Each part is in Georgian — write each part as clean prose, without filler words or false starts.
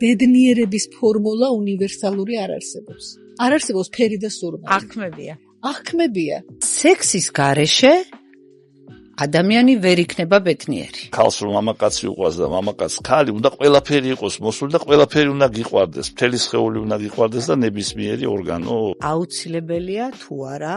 ბედნიერების ფორმულა უნივერსალური არ არსებობს. არ არსებობს ფერი და სურნელი. აღქმებია. სექსის გარეშე ადამიანი ვერ იქნება ბედნიერი. ქალს რომ მამაკაცი უყვარს და მამაკაც ქალი, უნდა ყველაფერი იყოს მოსული და ყველაფერი უნდა გიყვარდეს. მთელი სხეული უნდა გიყვარდეს და ნებისმიერი ორგანო. აუცილებელია თუ არა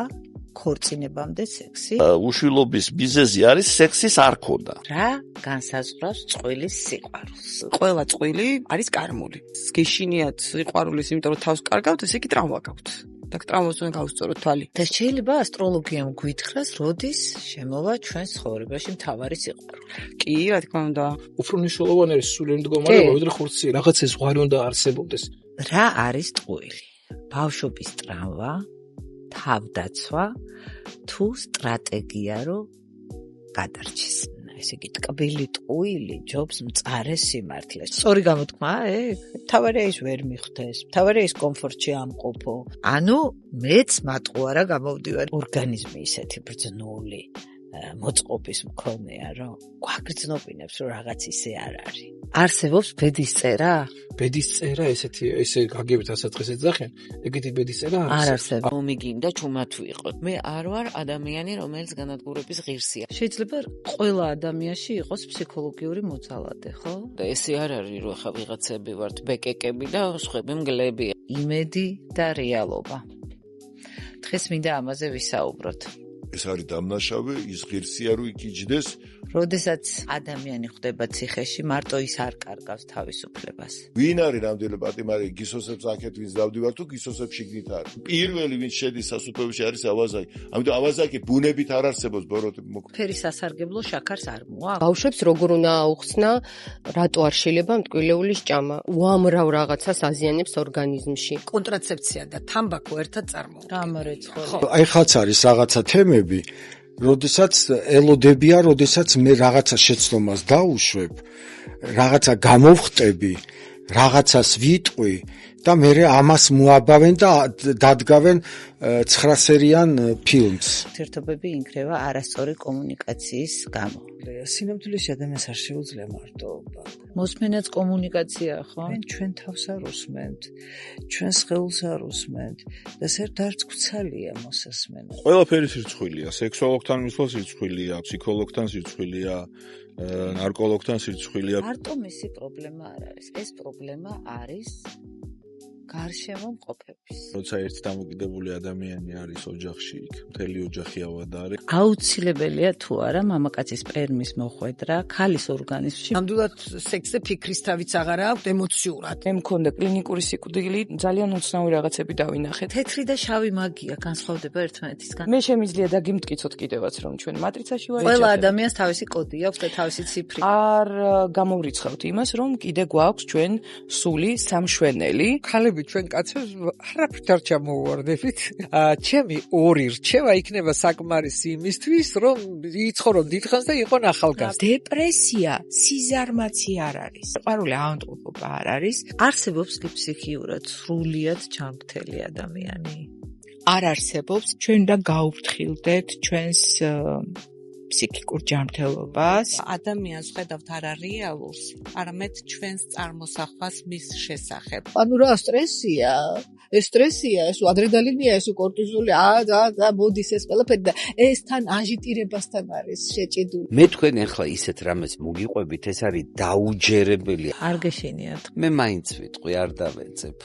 ქორწინებამდე სექსი. უშვილობის მიზეზი არის სექსის არ ქონდა. რა განსაზღვრავს წყვილის სიყვარულს? ყველა წყვილი არის კარმული. გეშინიათ სიყვარულის, იმიტომ რომ თავს კარგავთ, ესე იგი ტრავმა გაქვთ. და ტრავმას უნდა გავუსწოროთ თვალი. და შეიძლება ასტროლოგიამ გვითხრას, როდის შემოვა ჩვენს ცხოვრებაში მთავარი სიყვარული. კი, რა თქმა უნდა. უფრო მნიშვნელოვანი არის სულიერი მდგომარეობა, ვიდრე ხორცი, რაღაცა ზღვარი უნდა არსებობდეს. რა არის ტყუილი? ბავშვობის ტრავმა, თავდაცვა თუ სტრატეგია რომ გადარჩეს? ესე იგი ტკბილი ტყუილი ჯობს მწარე სიმართლეს. სწორი გამოთქმა, მთავარია ის ვერ მიხვდეს, მთავარია ის კომფორტში ამყოფო. ანუ მეც მატყუარა გამოვდივარ. ორგანიზმი ისეთი ბრძნული მოწყობის მქონეა, რომ გვაგრძნობინებს, რომ რაღაც ისე არ არის. არსებობს ბედის წერა? ბედის წერა ესე გაგებით ასაწყისეთ ძახიან, ეგეთი ბედის წერა არ არსებობს. მომიგინდა ჩუმად ვიყოთ. მე არ ვარ ადამიანი, რომელიც განადგურების ღირსია. შეიძლება ყველა ადამიანში იყოს ფსიქოლოგიური მოძალადე, ხო? და ესე არ არის, რომ ხა ვიღაცები ვართ ბეკეკები და სხვები მგლები. იმედი და რეალობა. დღეს მინდა ამაზე ვისაუბროთ. ეს არის დამნაშავე, ის ღირსია რომ იქიჯდეს. როდესაც ადამიანი ხდება ციხეში, მარტო ის არ კარგავს თავისუფლებას. ვინ არის რამდენი პატიმარი გისოსებს აქეთ ვინც დავდივარ თუ გისოსებს შიგნით არის. პირველი ვინც შედის სასუფეველში არის ავაზაკი. ამიტომ ავაზაკი ბუნებით არ არსებობს ბოროტი. ფერი სასარგებლო შაქარს არ მოაქვს. ბავშვებს როგორ უნდა აუხსნა, რატო არ შეიძლება მტკვილეულის ჭამა? უამრავ რაღაცას აზიანებს ორგანიზმში. კონტრაცეფცია და თამბაქო ერთად წარმოუდგენს. გამორეცხული. აი ხაც არის რაღაცა თემები, როდესაც ელოდებია, როდესაც მე რაღაცა შეცდომას დაუშვებ, რაღაცა გამოვხტები, რაღაცას ვიტყვი და მე ამას მოაბავენ და დადგავენ 9 სერიან ფილმს. ურთიერთობები ინგრევა არასწორი კომუნიკაციის გამო. სინამდვილეში ადამიანს არ შეუძლია მარტოობა. მოსმენაც კომუნიკაცია, ხო? ჩვენ თავს არ უსმენთ, ჩვენ სხეულს არ უსმენთ და საერთოდ არც გცალია მოსასმენა. ყველაფერი სირცხვილია, სექსოლოგთან მისვლა სირცხვილია, ფსიქოლოგთან სირცხვილია, ნარკოლოგთან სირცხვილია. მარტო მისი პრობლემა არ არის. ეს პრობლემა არის გარშემო მყოფების. როცა ერთ დამოკიდებული ადამიანი არის ოჯახში, მთელი ოჯახი ავად არის. აუცილებელია თუ არა მამაკაცის სპერმის მოხვედრა ქალის ორგანიზმში. ნამდვილად სექსზე ფიქრის თავიც აღარ აქვს ემოციურად. მე მქონდა კლინიკური სიკვდილი, ძალიან უცნაური რაღაცები დავინახეთ. თეთრი და შავი მაგია განსხვავდება ერთმანეთისგან. მე შემიძლია დაგიმტკიცოთ კიდევაც, რომ ჩვენ მატრიცაში ვართ. ყველა ადამიანს თავისი კოდი აქვს და თავისი ციფრი. არ გამოვრიცხავთ იმას, რომ კიდე გვაქვს ჩვენ სული სამშვენელი. ქალები ჩვენ კაცებს არაფრით არ ჩამოვარდებით. ჩემი ორი რჩევა იქნება საკმარისი იმისთვის, რომ იცხოვრო დიდხანს და იყო ახალგაზრდა. დეპრესია, სიზარმაცი არ არის. სიყვარული ავადმყოფობა არ არის. არსებობს კი ფსიქიურად სრულიად ჯანმრთელი ადამიანი? არ არსებობს. ჩვენ და გაუფრთხილდეთ ჩვენს ფსიქიკურ ჯანმრთელობას. ადამიანს ხედავთ არა რეალურს, არამედ ჩვენს წარმოსახვას მის შესახებ. ანუ რა სტრესია? ეს სტრესია, ეს ადრენალინია, ეს კორტიზოლი, და მოდის ეს ყველაფერი და ეს თან აჟიტირებასთან არის შეჭიდული. მე თქვენ ახლა ისეთ რამეს მოგიყვებით, ეს არის დაუჯერებელი. არ გეშინიათ. მე მაინც ვიტყვი, არ დავეძებ.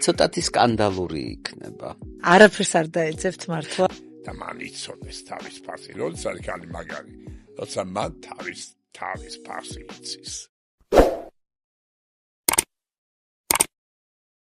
ცოტათი სკანდალური იქნება. არაფერს არ დაეძებთ მართლა. და მან იცოდეს თავის ფასი, როცა არის კალი მაგარი, როცა მან თავის ფასი იცის.